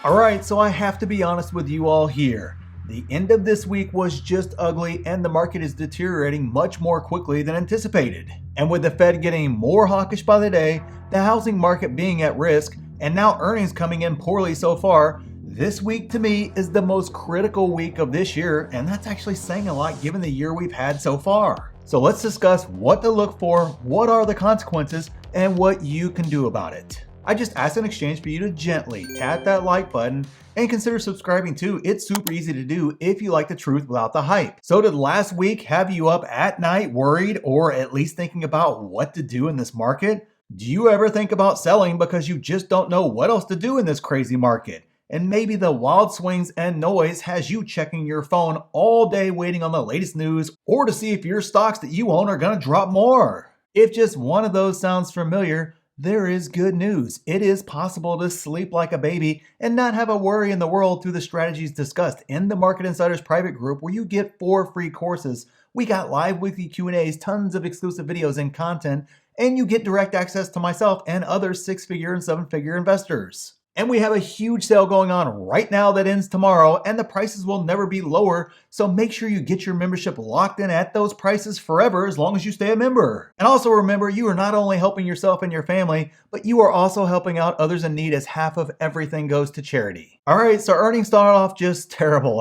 Alright, so I have to be honest with you all here. The end of this week was just ugly and the market is deteriorating much more quickly than anticipated. And with the Fed getting more hawkish by the day, the housing market being at risk, and now earnings coming in poorly so far, this week to me is the most critical week of this year, and that's actually saying a lot given the year we've had so far. So let's discuss what to look for, what are the consequences, and what you can do about it. I just ask in exchange for you to gently tap that like button and consider subscribing too. It's super easy to do if you like the truth without the hype. So did last week have you up at night worried or at least thinking about what to do in this market? Do you ever think about selling because you just don't know what else to do in this crazy market? And maybe the wild swings and noise has you checking your phone all day waiting on the latest news or to see if your stocks that you own are going to drop more. If just one of those sounds familiar, there is good news. It is possible to sleep like a baby and not have a worry in the world through the strategies discussed in the Market Insiders private group where you get 4 free courses. We got live weekly Q&As, tons of exclusive videos and content, and you get direct access to myself and other 6-figure and 7-figure investors. And we have a huge sale going on right now that ends tomorrow, and the prices will never be lower, so make sure you get your membership locked in at those prices forever as long as you stay a member. And also remember, you are not only helping yourself and your family, but you are also helping out others in need as half of everything goes to charity. Alright, so earnings started off just terrible.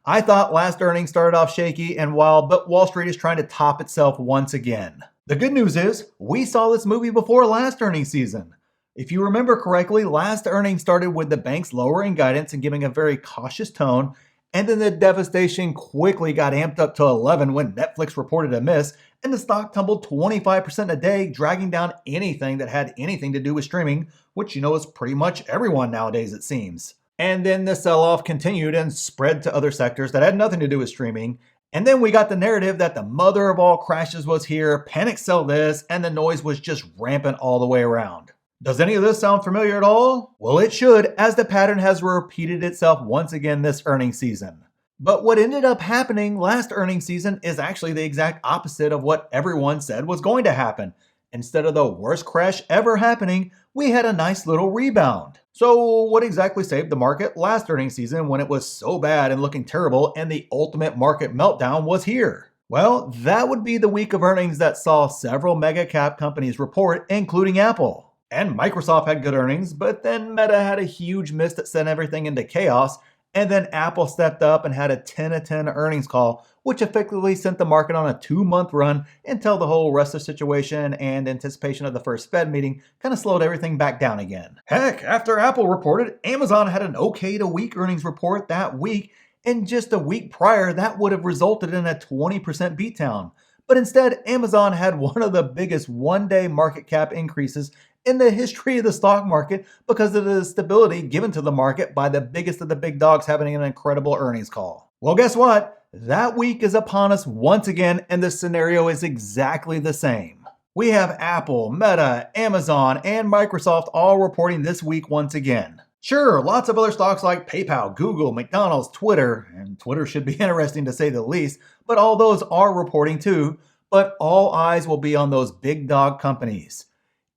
I thought last earnings started off shaky and wild, but Wall Street is trying to top itself once again. The good news is, we saw this movie before last earnings season. If you remember correctly, last earnings started with the banks lowering guidance and giving a very cautious tone, and then the devastation quickly got amped up to 11 when Netflix reported a miss, and the stock tumbled 25% a day, dragging down anything that had anything to do with streaming, which is pretty much everyone nowadays it seems. And then the sell-off continued and spread to other sectors that had nothing to do with streaming, and then we got the narrative that the mother of all crashes was here, panic sell this, and the noise was just rampant all the way around. Does any of this sound familiar at all? Well, it should, as the pattern has repeated itself once again this earnings season. But what ended up happening last earnings season is actually the exact opposite of what everyone said was going to happen. Instead of the worst crash ever happening, we had a nice little rebound. So what exactly saved the market last earnings season when it was so bad and looking terrible and the ultimate market meltdown was here? Well, that would be the week of earnings that saw several mega cap companies report, including Apple. And Microsoft had good earnings, but then Meta had a huge miss that sent everything into chaos, and then Apple stepped up and had a 10-10 earnings call, which effectively sent the market on a 2-month run until the whole rest of the situation and anticipation of the first Fed meeting kind of slowed everything back down again. Heck, after Apple reported, Amazon had an okay to weak earnings report that week, and just a week prior, that would have resulted in a 20% beatdown. But instead, Amazon had one of the biggest one-day market cap increases in the history of the stock market because of the stability given to the market by the biggest of the big dogs having an incredible earnings call. Well, guess what? That week is upon us once again, and the scenario is exactly the same. We have Apple, Meta, Amazon, and Microsoft all reporting this week once again. Sure, lots of other stocks like PayPal, Google, McDonald's, Twitter, and Twitter should be interesting to say the least, but all those are reporting too, but all eyes will be on those big dog companies.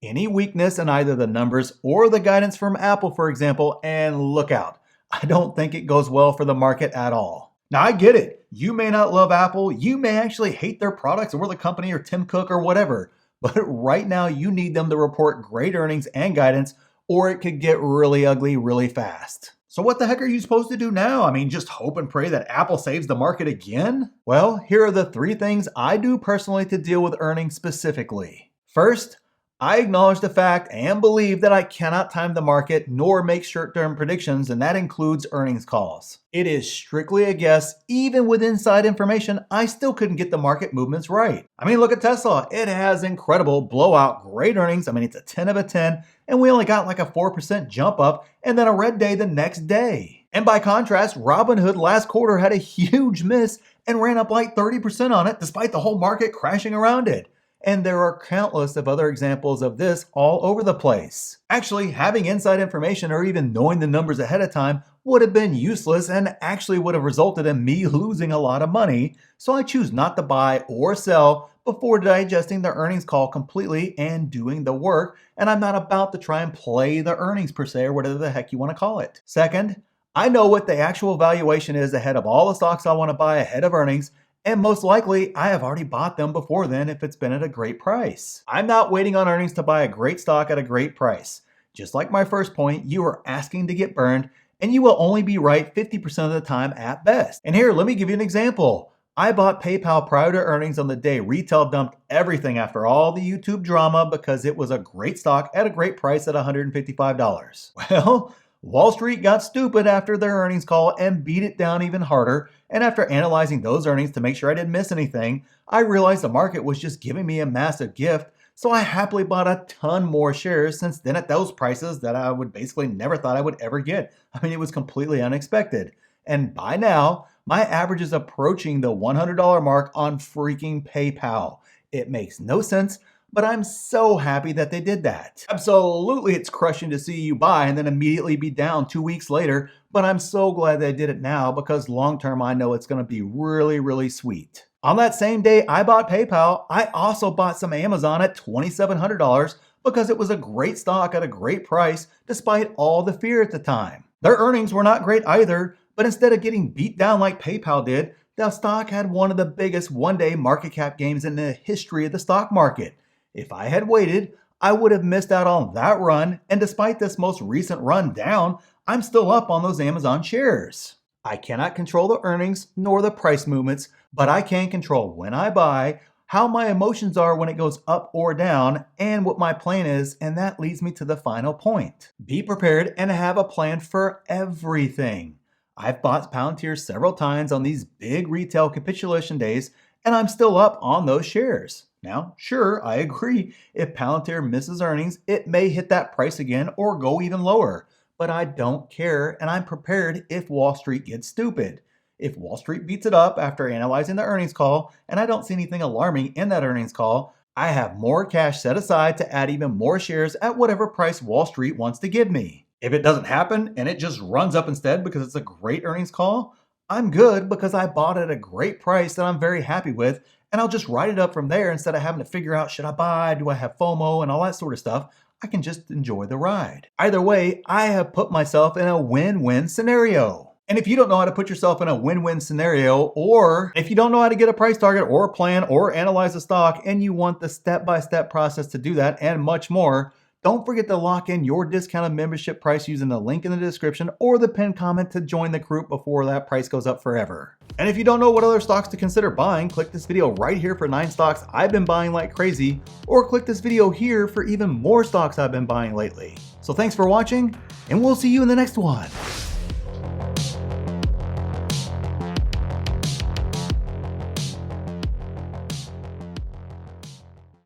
Any weakness in either the numbers or the guidance from Apple, for example, and look out. I don't think it goes well for the market at all. Now, I get it. You may not love Apple. You may actually hate their products or the company or Tim Cook or whatever. But right now, you need them to report great earnings and guidance, or it could get really ugly really fast. So what the heck are you supposed to do now? Just hope and pray that Apple saves the market again? Well, here are the 3 things I do personally to deal with earnings specifically. First, I acknowledge the fact and believe that I cannot time the market nor make short-term predictions, and that includes earnings calls. It is strictly a guess. Even with inside information, I still couldn't get the market movements right. Look at Tesla. It has incredible blowout, great earnings. It's a 10 of a 10, and we only got like a 4% jump up and then a red day the next day. And by contrast, Robinhood last quarter had a huge miss and ran up like 30% on it despite the whole market crashing around it. And there are countless of other examples of this all over the place. Actually, having inside information or even knowing the numbers ahead of time would have been useless and actually would have resulted in me losing a lot of money, so I choose not to buy or sell, before digesting the earnings call completely and doing the work, and I'm not about to try and play the earnings per se or whatever the heck you want to call it. Second, I know what the actual valuation is ahead of all the stocks I want to buy ahead of earnings, and most likely I have already bought them before then if it's been at a great price. I'm not waiting on earnings to buy a great stock at a great price. Just like my first point, you are asking to get burned, and you will only be right 50% of the time at best. And here, let me give you an example. I bought PayPal prior to earnings on the day retail dumped everything after all the YouTube drama because it was a great stock at a great price at $155. Well, Wall Street got stupid after their earnings call and beat it down even harder, and after analyzing those earnings to make sure I didn't miss anything, I realized the market was just giving me a massive gift, so I happily bought a ton more shares since then at those prices that I would basically never thought I would ever get. I mean, it was completely unexpected. And by now, my average is approaching the $100 mark on freaking PayPal. It makes no sense, but I'm so happy that they did that. Absolutely, it's crushing to see you buy and then immediately be down 2 weeks later, but I'm so glad they did it now because long term I know it's going to be really, really sweet. On that same day I bought PayPal, I also bought some Amazon at $2,700 because it was a great stock at a great price despite all the fear at the time. Their earnings were not great either, but instead of getting beat down like PayPal did, the stock had one of the biggest one-day market cap gains in the history of the stock market. If I had waited, I would have missed out on that run, and despite this most recent run down, I'm still up on those Amazon shares. I cannot control the earnings nor the price movements, but I can control when I buy, how my emotions are when it goes up or down, and what my plan is, and that leads me to the final point. Be prepared and have a plan for everything. I've bought Palantir several times on these big retail capitulation days, and I'm still up on those shares. Now, sure, I agree, if Palantir misses earnings, it may hit that price again or go even lower. But I don't care, and I'm prepared if Wall Street gets stupid. If Wall Street beats it up after analyzing the earnings call, and I don't see anything alarming in that earnings call, I have more cash set aside to add even more shares at whatever price Wall Street wants to give me. If it doesn't happen and it just runs up instead because it's a great earnings call, I'm good because I bought at a great price that I'm very happy with, and I'll just write it up from there instead of having to figure out, should I buy, do I have FOMO, and all that sort of stuff. I can just enjoy the ride. Either way, I have put myself in a win-win scenario. And if you don't know how to put yourself in a win-win scenario, or if you don't know how to get a price target or a plan or analyze a stock, and you want the step-by-step process to do that and much more, don't forget to lock in your discounted membership price using the link in the description or the pinned comment to join the group before that price goes up forever. And if you don't know what other stocks to consider buying, click this video right here for 9 stocks I've been buying like crazy, or click this video here for even more stocks I've been buying lately. So thanks for watching, and we'll see you in the next one.